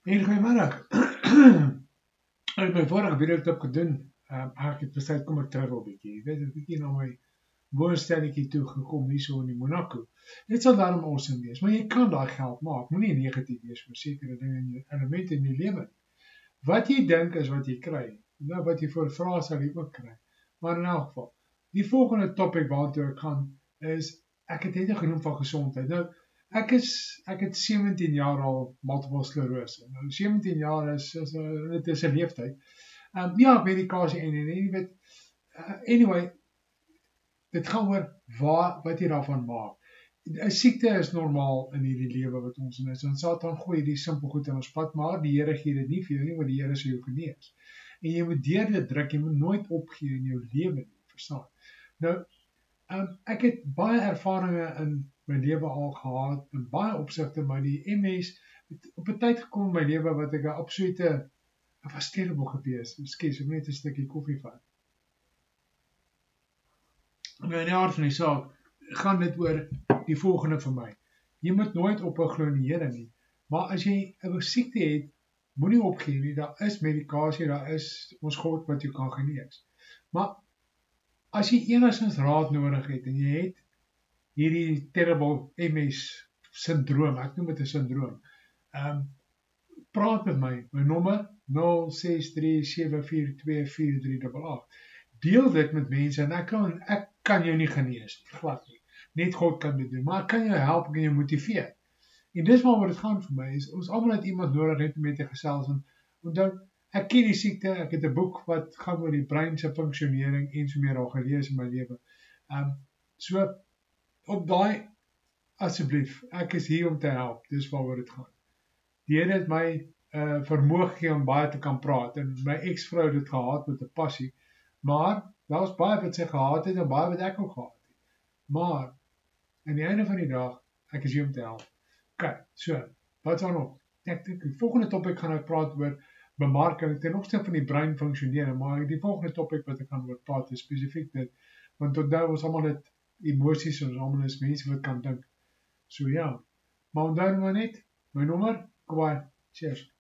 En goeiemiddag. Ek het my vorige video gedoen. Ek het besluit kom ek terug 'n bietjie. Ek weet 'n bietjie na my woonstelletjie toe gekom hier so in Monaco. Dit sal daarom awesome wees, maar jy kan daai geld maak. Moenie negatief wees vir sekere dinge in jou elemente in jou lewe. Wat jy dink is wat jy kry. Nou wat jy voor vra sal jy ook kry. Maar in elk geval, die volgende topic waartoe ek gaan is ek het net genoem van gesondheid. Nou ek het 17 jaar al multiple sklerose. Nou 17 jaar is dit is 'n leeftyd. Ja, medikasie en jy weet anyway, dit gaan oor wat jy daarvan maak. 'n Siekte is normaal in hierdie lewe wat ons in is. En Satan gooi die simpel goed in ons pad, maar die Here gee dit nie vir jou nie, want die Here sal jou genees. En jy moet deur dit druk, jy moet nooit opgee in jou lewe nie, verstaan? Nou, ek het baie ervarings in my lewe al gehad, in baie opsigte, maar die MS het op 'n tyd gekom in my lewe wat ek 'n absolute was terrible gewees. Ekskuus, ek moet net 'n stukkie koffie vat. Nou in die aard van die saak, gaan dit oor die volgende vir my. Jy moet nooit ophou glo in die Here nie, maar as jy 'n siekte het, moenie opgee nie, daar is medikasie, daar is ons God wat jou kan genees. Maar as jy enigstens raad nodig het en jy het hierdie terrible MS syndroom, ek noem dit 'n syndroom, praat met my nommer 0637424388. Deel dit met mense en ek kan jou nie genees nie, glad nie. Net God kan dit doen, maar ek kan jou help, ek kan jou motiveer. En dis waaroor dit gaan vir my, is ons almal het iemand nodig net om met te gesels. En onthou, ek ken die siekte, ek het 'n boek wat gaan oor die brein se funksionering en so meer al gelees in my lewe. So op daai, asseblief, ek is hier om te help, dis waaroor dit gaan. Die Here het my vermoë gegee om baie te kan praat, en my ex-vrou het dit gehad met 'n passie, maar daar was baie wat sy gehad het, en baie wat ek ook gehad het. Maar, aan die einde van die dag, ek is hier om te help. Ok, so, wat is nog? Ek dink, die volgende topic gaan ek praat oor bemarking, ten opsigte van die brein funksionering, maar die volgende topic wat ek gaan oor praat is spesifiek dit, want onthou ons almal het emosies, ons almal is mense wat kan dink. So ja, maar onthou maar net, my nommer, kwaai, cheers.